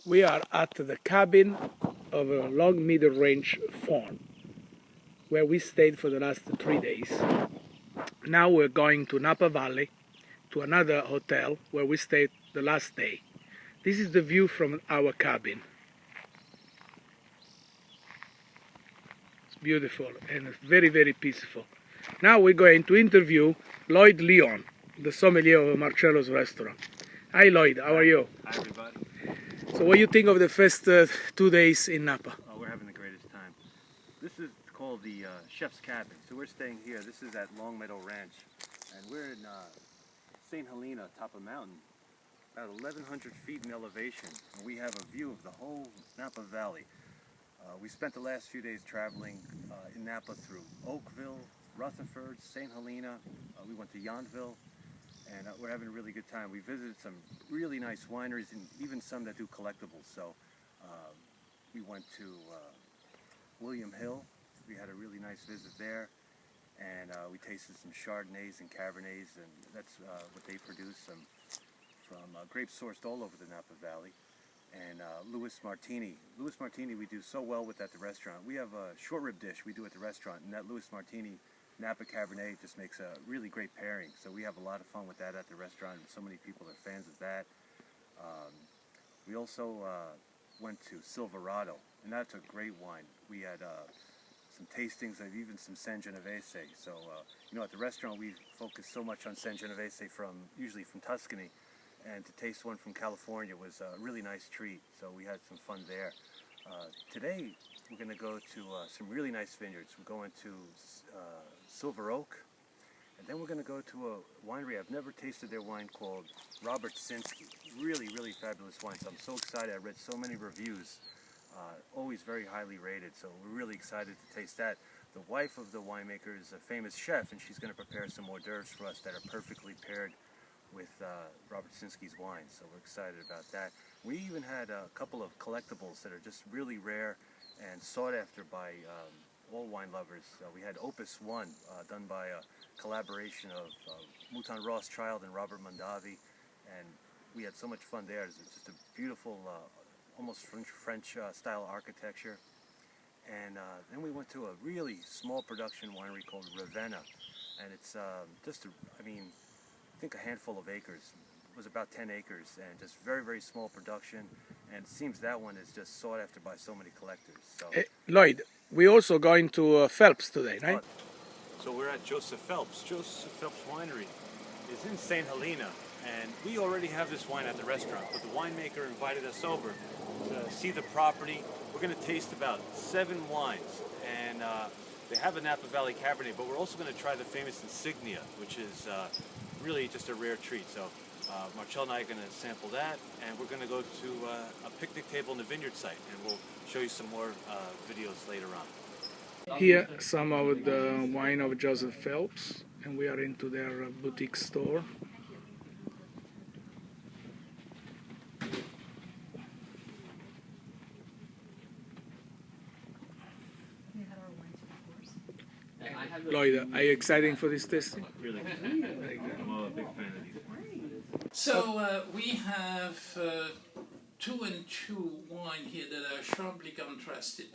We are at the cabin of a long middle range farm where we stayed for the last 3 days. Now we're going to Napa Valley to another hotel where we stayed the last day. This is the view from our cabin. It's beautiful and very, very peaceful. Now we're going to interview Lloyd, the sommelier of Marcello's restaurant. Hi Lloyd, how are you? Hi everybody. So what do you think of the first 2 days in Napa? Oh, we're having the greatest time. This is called the Chef's Cabin. So we're staying here. This is at Long Meadow Ranch. And we're in St. Helena, top of a mountain, about 1,100 feet in elevation. And we have a view of the whole Napa Valley. We spent the last few days traveling in Napa through Oakville, Rutherford, St. Helena. We went to Yountville. And we're having a really good time. We visited some really nice wineries and even some that do collectibles. So we went to William Hill. We had a really nice visit there. And we tasted some Chardonnays and Cabernets, and that's what they produce from grapes sourced all over the Napa Valley. And Louis Martini. Louis Martini we do so well with at the restaurant. We have a short rib dish we do at the restaurant, and that Louis Martini Napa Cabernet just makes a really great pairing. So we have a lot of fun with that at the restaurant, and so many people are fans of that. We also went to Silverado, and that's a great wine. We had some tastings of even some Sangiovese. So, you know, at the restaurant we focus so much on Sangiovese usually from Tuscany, and to taste one from California was a really nice treat. So we had some fun there. Today we're going to go to some really nice vineyards. We're going to Silver Oak, and then we're going to go to a winery. I've never tasted their wine called Robert Sinsky. Really, really fabulous wine. So I'm so excited. I read so many reviews. Always very highly rated. So we're really excited to taste that. The wife of the winemaker is a famous chef, and she's going to prepare some hors d'oeuvres for us that are perfectly paired with Robert Sinsky's wine. So we're excited about that. We even had a couple of collectibles that are just really rare and sought after by all wine lovers. We had Opus 1, done by a collaboration of Mouton Rothschild and Robert Mondavi, and we had so much fun there. It's just a beautiful, almost French style architecture. And then we went to a really small production winery called Ravenna, and it's I think a handful of acres. It was about 10 acres, and just very, very small production, and it seems that one is just sought after by so many collectors. So, Lloyd, we're also going to Phelps today, right? So we're at Joseph Phelps. Joseph Phelps Winery is in St. Helena, and we already have this wine at the restaurant, but the winemaker invited us over to see the property. We're going to taste about 7 wines, and they have a Napa Valley Cabernet, but we're also going to try the famous Insignia, which is really just a rare treat. So Marcello and I are going to sample that, and we're going to go to a picnic table in the vineyard site, and we'll show you some more videos later on. Here, some of the wine of Joseph Phelps, and we are into their boutique store. Lloyd, are you excited for this tasting? Really good. I'm a big fan of these wines. So we have 2 and 2 wine here that are sharply contrasted.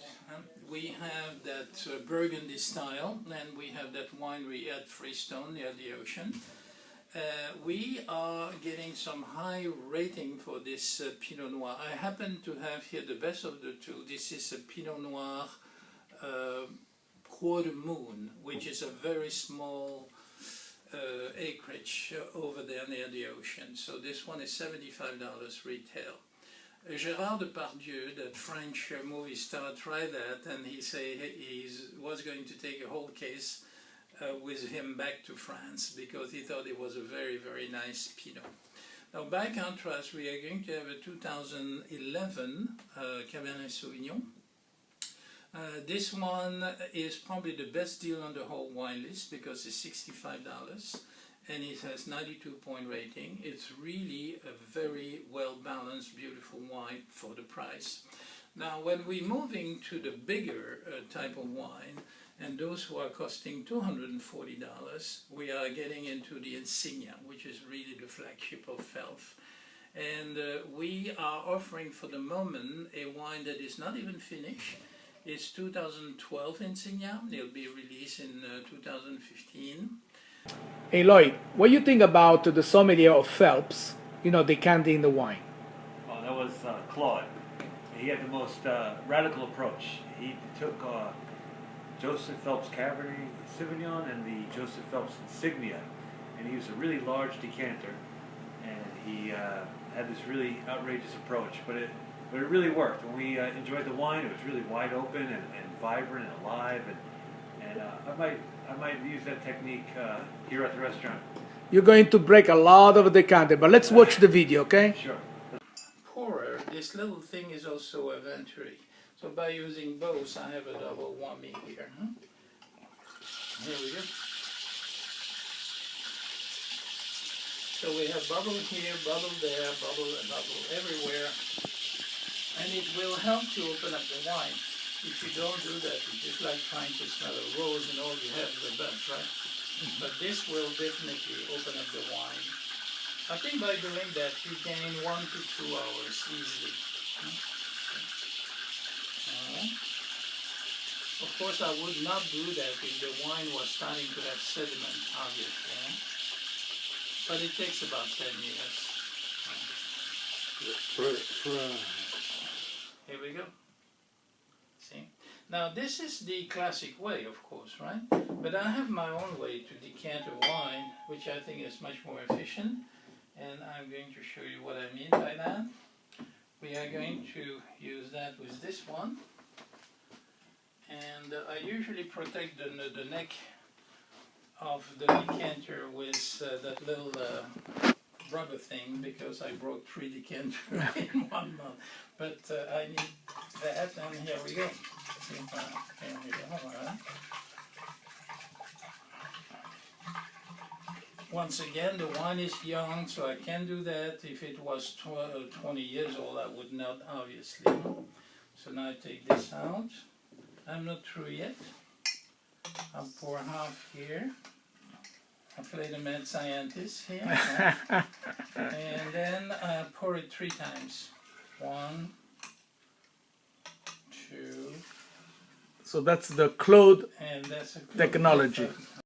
We have that Burgundy style, and we have that winery at Freestone near the ocean. We are getting some high rating for this Pinot Noir. I happen to have here the best of the two. This is a Pinot Noir Quarter Moon, which is a very small acreage over there near the ocean. So this one is $75 retail. Gérard Depardieu, that French movie star, tried that, and he said he was going to take a whole case with him back to France because he thought it was a very, very nice Pinot. Now, by contrast, we are going to have a 2011 Cabernet Sauvignon. This one is probably the best deal on the whole wine list because it's $65 and it has 92-point rating. It's really a very well-balanced, beautiful wine for the price. Now, when we're moving to the bigger type of wine, and those who are costing $240, we are getting into the Insignia, which is really the flagship of Phelps. And we are offering for the moment a wine that is not even finished. It's 2012 Insignia. It'll be released in 2015. Hey Lloyd, what do you think about the sommelier of Phelps, decanting the wine? Oh, that was Claude. He had the most radical approach. He took Joseph Phelps Cabernet Sauvignon and the Joseph Phelps Insignia, and he used a really large decanter, and he had this really outrageous approach, but it really worked. When we enjoyed the wine, it was really wide open and vibrant and alive, and I might use that technique here at the restaurant. You're going to break a lot of decanter, but let's watch the video, okay? Sure. Pourer, this little thing is also a venturi. So by using both, I have a double whammy here. Here we go. So we have bubble here, bubble there, bubble and bubble everywhere. And it will help to open up the wine. If you don't do that, it's just like trying to smell a rose and all you have is the best, right? But this will definitely open up the wine. I think by doing that, you gain 1 to 2 hours easily. Of course, I would not do that if the wine was starting to have sediment, obviously. But it takes about 10 years. Here we go. See? Now this is the classic way, of course, right? But I have my own way to decant a wine, which I think is much more efficient. And I'm going to show you what I mean by that. We are going to use that with this one. And I usually protect the neck of the decanter with that little rubber thing, because I broke 3 decanters in 1 month. But I need that, and here we go. Here we go. Right. Once again, the wine is young, so I can do that. If it was 20 years old, I would not, obviously. So now I take this out. I'm not through yet. I'll pour half here. I play the mad scientist here. Right? And then I pour it 3 times. 1, 2. So that's the Claude And that's a technology.